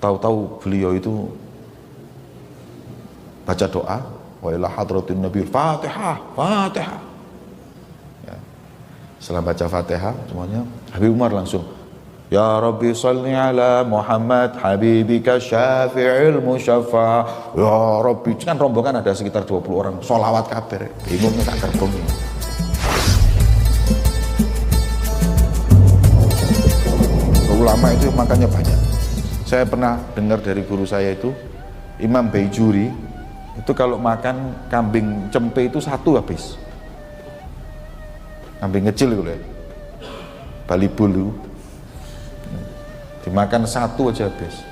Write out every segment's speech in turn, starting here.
tahu-tahu beliau itu baca doa, wa ila hadratin nabi Fatihah, Fatihah. Ya. Setelah baca Fatihah semuanya, Habib Umar langsung, ya Rabbi salli ala Muhammad habibika syafi'il musyaffa. Ya Rabbi, kan rombongan ada sekitar 20 orang, sholawat kabeh, bingungnya tak gerbong. Ulama itu makanya banyak. Saya pernah dengar dari guru saya itu, Imam Baijuri, itu kalau makan kambing cempe itu satu habis. Kambing kecil itu ya, Bali bulu, dimakan satu aja habis.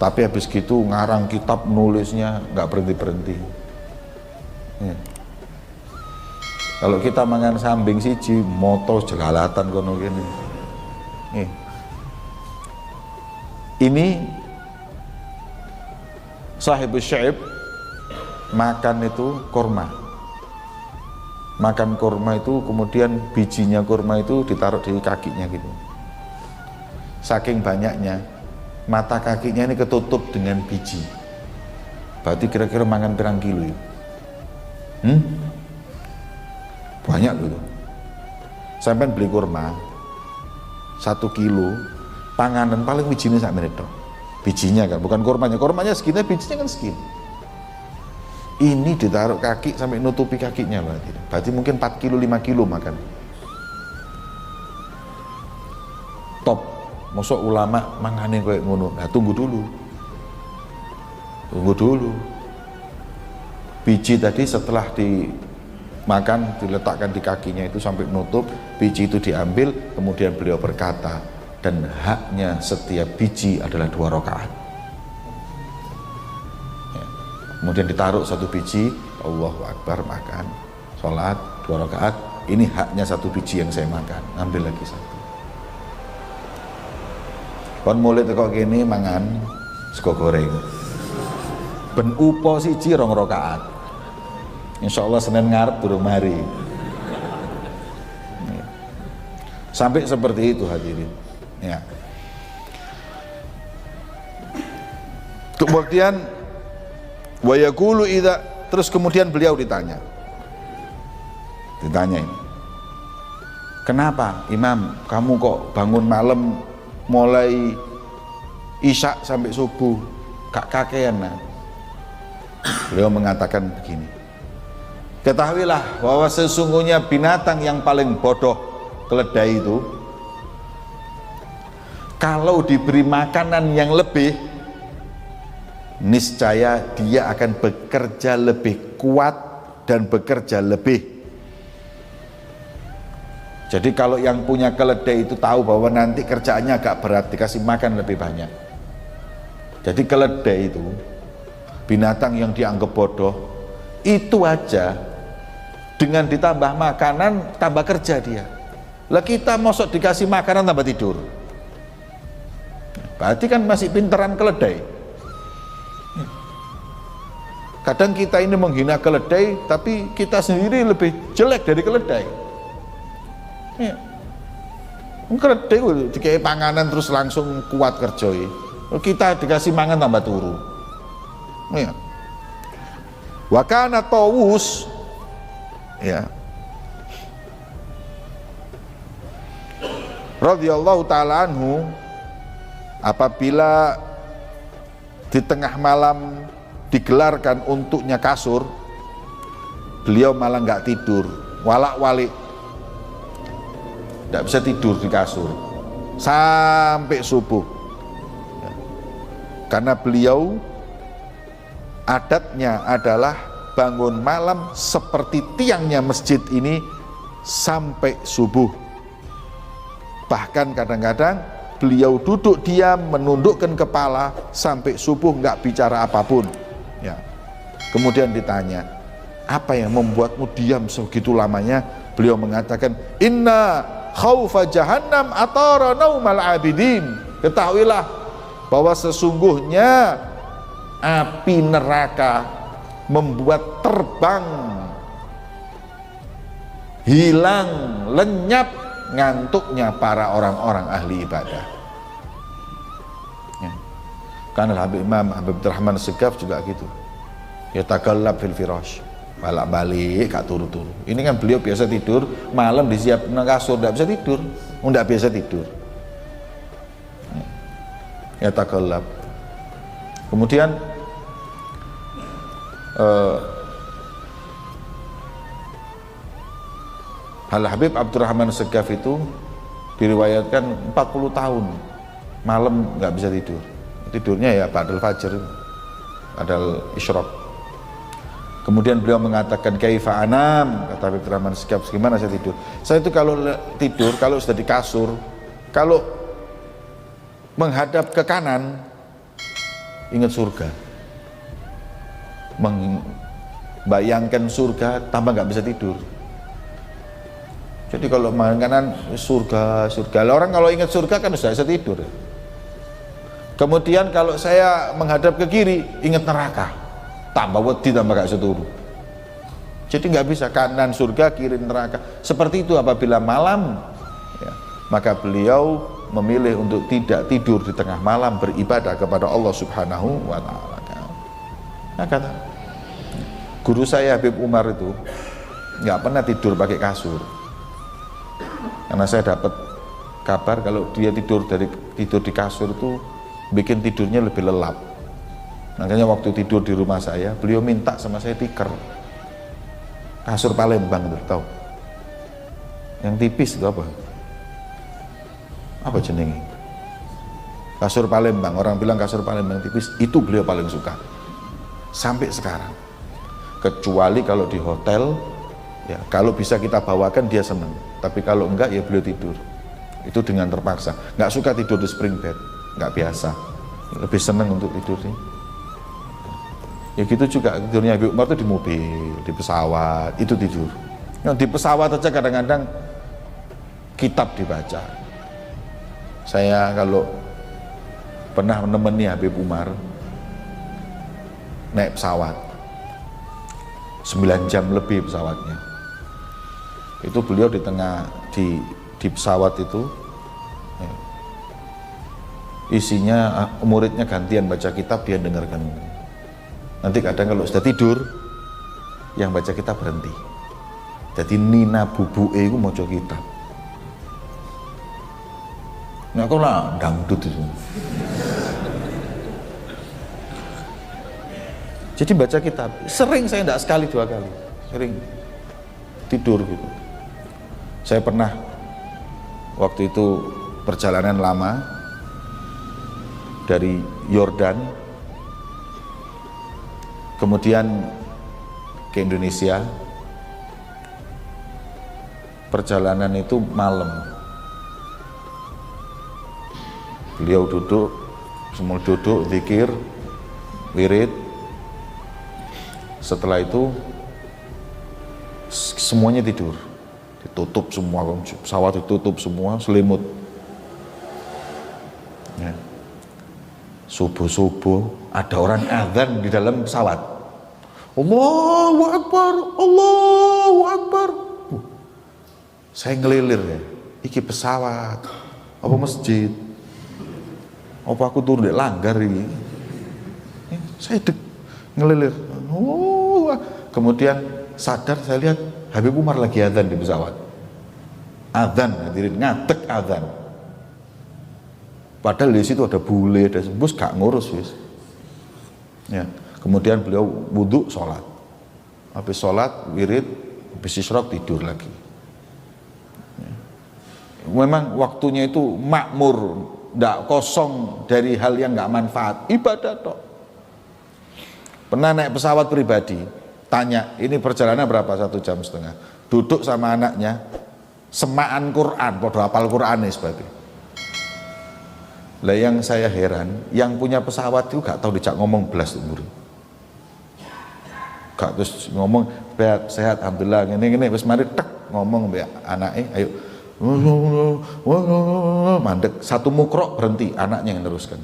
Tapi habis gitu ngarang kitab, nulisnya nggak berhenti-berhenti. Ya. Kalau kita mangan sambing siji, moto jelalatan kono gini. Ini Sahibus Syaib makan itu kurma. Makan kurma itu kemudian bijinya kurma itu ditaruh di kakinya gitu. Saking banyaknya, mata kakinya ini ketutup dengan biji. Berarti kira-kira mangan pirang kilo ya? Banyak gitu. Sampai beli kurma 1 kilo, panganan paling bijinya sak menit toh. Bijinya kan, bukan kurmanya segini, bijinya kan segini. Ini ditaruh kaki sampai nutupi kakinya berarti mungkin 4 kilo 5 kilo makan. Top. Mosok ulama mangane kayak ngono. Nah, tunggu dulu. Biji tadi setelah dimakan diletakkan di kakinya itu sampai nutup, biji itu diambil, kemudian beliau berkata, dan haknya setiap biji adalah 2 rakaat. Ya. Kemudian ditaruh 1 biji, Allahu Akbar, makan, sholat 2 rakaat. Ini haknya 1 biji yang saya makan, ambil lagi 1. Kon mulai kok gini mangan sego goreng. Ben upo siji 2 rakaat. Insyaallah Senin ngarep durung mari. Sampai seperti itu hadirin. Ya. Kemudian wa yaqulu idza, terus kemudian beliau ditanya ini, kenapa Imam kamu kok bangun malam mulai isya sampai subuh gak kakean? Beliau mengatakan begini, ketahuilah bahwa sesungguhnya binatang yang paling bodoh, keledai itu, kalau diberi makanan yang lebih, niscaya dia akan bekerja lebih kuat dan bekerja lebih. Jadi kalau yang punya keledai itu tahu bahwa nanti kerjaannya agak berat, dikasih makan lebih banyak. Jadi keledai itu binatang yang dianggap bodoh, itu aja dengan ditambah makanan tambah kerja dia. Lah kita mosok dikasih makanan tambah tidur, berarti kan masih pinteran keledai. Kadang kita ini menghina keledai, tapi kita sendiri lebih jelek dari keledai. Ya. Keledai dikasih panganan terus langsung kuat kerja. Kita dikasih mangan tambah turu. Ya. Wa kana Tawus, ya, radhiyallahu ta'ala anhu, apabila di tengah malam digelarkan untuknya kasur, beliau malah nggak tidur, walak-walik, nggak bisa tidur di kasur sampai subuh. Karena beliau adatnya adalah bangun malam seperti tiangnya masjid ini sampai subuh. Bahkan kadang-kadang beliau duduk diam menundukkan kepala sampai subuh, nggak bicara apapun. Ya. Kemudian ditanya, apa yang membuatmu diam segitu lamanya? Beliau mengatakan, inna khaufa jahannam atara naumal abidin. Ketahuilah bahwa sesungguhnya api neraka membuat terbang, hilang, lenyap ngantuknya para orang-orang ahli ibadah. Kan Imam Habib Rahman Segaf juga gitu. Ya tagallab fil firash. Balik gak turu-turu. Ini kan beliau biasa tidur malam disiapin kasur, enggak bisa tidur. Enggak biasa tidur. Ya tagallab. Kemudian Al Habib Abdurrahman Segaf itu diriwayatkan 40 tahun malam nggak bisa tidur. Tidurnya ya ba'dal fajr, ba'dal isyraq. Kemudian beliau mengatakan kaifa anam, kata Habib Abdurrahman Segaf, gimana saya tidur? Saya itu kalau tidur, kalau sudah di kasur, kalau menghadap ke kanan ingat surga, membayangkan surga tambah nggak bisa tidur. Jadi kalau kanan surga, orang kalau ingat surga kan sudah bisa tidur. Kemudian kalau saya menghadap ke kiri ingat neraka, tambah wedi tambah gak bisa turu. Jadi nggak bisa kanan surga kiri neraka. Seperti itu apabila malam ya, maka beliau memilih untuk tidak tidur di tengah malam, beribadah kepada Allah Subhanahu wa ta'ala. Nah, kata guru saya Habib Umar itu nggak pernah tidur pakai kasur, karena saya dapat kabar kalau dia tidur di kasur itu bikin tidurnya lebih lelap. Makanya waktu tidur di rumah saya, beliau minta sama saya tikar, kasur Palembang itu, tahu? Yang tipis itu apa? Apa jenenge? Kasur Palembang. Orang bilang kasur Palembang tipis, itu beliau paling suka sampai sekarang. Kecuali kalau di hotel, ya kalau bisa kita bawakan dia senang. Tapi kalau enggak ya beliau tidur. Itu dengan terpaksa. Nggak suka tidur di spring bed, nggak biasa. Lebih senang untuk tidur nih. Ya gitu juga tidurnya Habib Umar itu di mobil, di pesawat, itu tidur. Nah, di pesawat aja kadang-kadang kitab dibaca. Saya kalau pernah menemani Habib Umar naik pesawat 9 jam lebih pesawatnya, itu beliau di tengah di pesawat itu ya, isinya muridnya gantian baca kitab, dia dengarkan. Nanti kadang kalau sudah tidur yang baca kitab berhenti, jadi Nina bubuke itu mau kitab. Nah, kok lah dangdut itu. Jadi baca kitab, sering saya tidak sekali 2 kali, sering tidur gitu. Saya pernah waktu itu perjalanan lama dari Yordan, kemudian ke Indonesia. Perjalanan itu malam. Beliau duduk, semua duduk, zikir, wirid. Setelah itu semuanya tidur, ditutup semua, pesawat ditutup semua, selimut. Ya. Subuh-subuh ada orang azan di dalam pesawat. Allahu Akbar, Allahu Akbar. Saya ngelilir ya, iki pesawat, apa masjid? Apa aku turun di langgar ini? Saya ngelilir. Oh, kemudian sadar saya lihat Habib Umar lagi azan di pesawat. Azan, hadirin, ngadeg azan. Padahal di situ ada bule, ada bus gak ngurus wis. Ya, kemudian beliau wudhu, sholat. Habis sholat, wirid, habis isyraq tidur lagi. Ya. Memang waktunya itu makmur, tidak kosong dari hal yang nggak manfaat, ibadah toh. Pernah naik pesawat pribadi, tanya ini perjalanan berapa, 1,5 jam, duduk sama anaknya semaan Quran, podo hafal Quran sebagainya. Lah yang saya heran, yang punya pesawat itu gak tahu dijak ngomong belas umur, gak terus ngomong sehat alhamdulillah ini wis mari tek ngomong mbak anaknya, ayo mandek, satu mukrok berhenti, anaknya yang teruskan.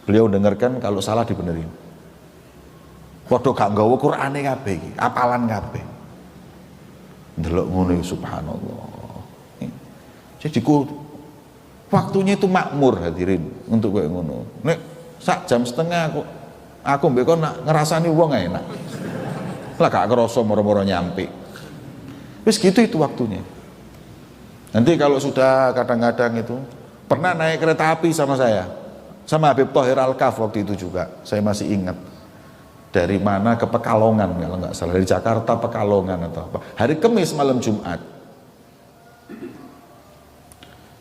Beliau dengarkan, kalau salah dibenerin. Padha gak nggawa Qur'ane kabeh iki, apalan kabeh. Ndelok ngono subhanallah. Jadi waktunya itu makmur hadirin untuk kayak ngono. Nek sak jam setengah aku mbek kon ngerasani wong enak. Lah gak kerasa moro-moro nyampe. Wis gitu itu waktunya. Nanti kalau sudah kadang-kadang itu pernah naik kereta api sama saya, sama Habib Thohir Al-Kaf waktu itu juga, saya masih ingat. Dari mana ke Pekalongan kalau nggak salah, dari Jakarta Pekalongan atau apa. Hari Kamis malam Jumat.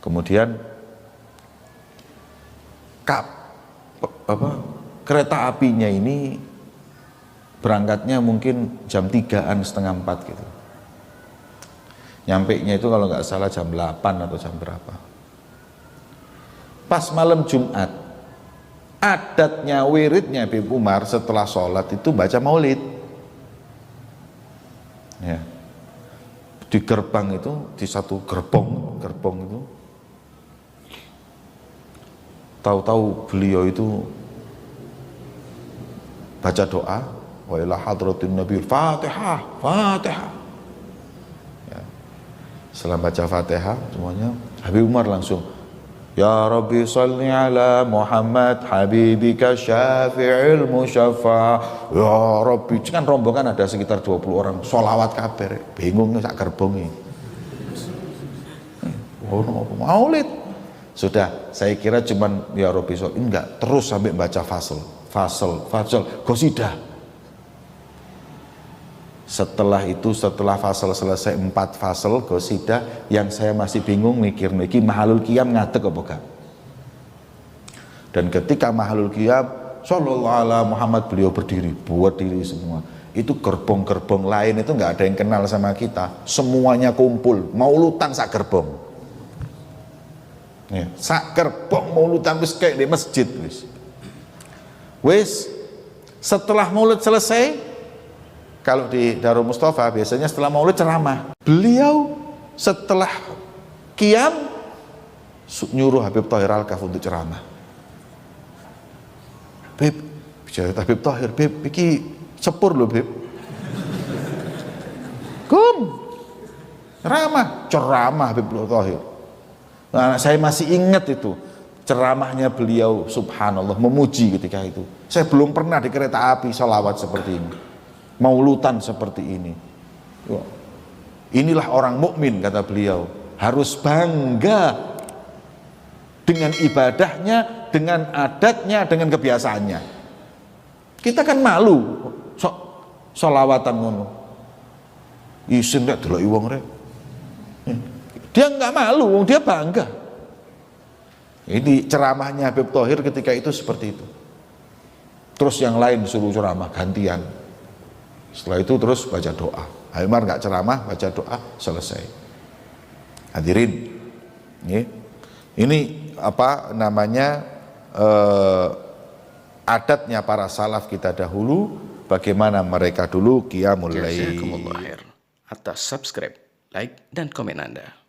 Kemudian kereta apinya ini berangkatnya mungkin jam 3-an setengah 4 gitu. Nyampenya itu kalau nggak salah jam 8 atau jam berapa. Pas malam Jumat, adatnya wiridnya Habib Umar setelah sholat itu baca maulid. Ya. Di gerbang itu, di satu gerbong itu, tahu-tahu beliau itu baca doa, wa ila hadratin nabi Fatihah. Ya. Setelah baca Fatihah semuanya, Habib Umar langsung, Ya Rabbi salli ala Muhammad habibika syafi'il musyafa. Ya Rabbi, kan rombongan ada sekitar 20 orang, sholawat kabeh, bingung sak gerbonge. Oh, maulid. Sudah, saya kira cuman ya Rabbi salli, enggak, terus sampai baca fasal, qasidah. Setelah itu, setelah fasal selesai 4 fasal qasidah, yang saya masih bingung mikir niki mahalul qiyam ngadeg apa gak. Dan ketika mahalul qiyam sallallahu ala Muhammad, beliau berdiri, buat diri semua. Itu gerbong-gerbong lain itu nggak ada yang kenal sama kita, semuanya kumpul maulutan sak gerbong. Ya, sak gerbong maulutan wis kayak di masjid wis. Setelah maulid selesai, kalau di Darul Mustafa biasanya setelah maulid ceramah. Beliau setelah qiyam nyuruh Habib Thohir Al-Kaf untuk ceramah. Beb, bicara Habib Thohir, Beb, iki sepur loh Beb. Ceramah Habib Thohir. Nah, saya masih ingat itu ceramahnya beliau, subhanallah, memuji ketika itu. Saya belum pernah di kereta api sholawat seperti ini, maulutan seperti ini. Inilah orang mukmin, kata beliau, harus bangga dengan ibadahnya, dengan adatnya, dengan kebiasaannya. Kita kan malu sholawatan ngono, isin gak delok wong rek. Dia nggak malu, dia bangga. Ini ceramahnya Habib Thohir ketika itu seperti itu. Terus yang lain suruh ceramah gantian. Setelah itu terus baca doa. Habib Umar nggak ceramah, baca doa, selesai. Hadirin, ini apa namanya, adatnya para salaf kita dahulu, bagaimana mereka dulu qiyamul lail. Atas subscribe, like, dan komen Anda.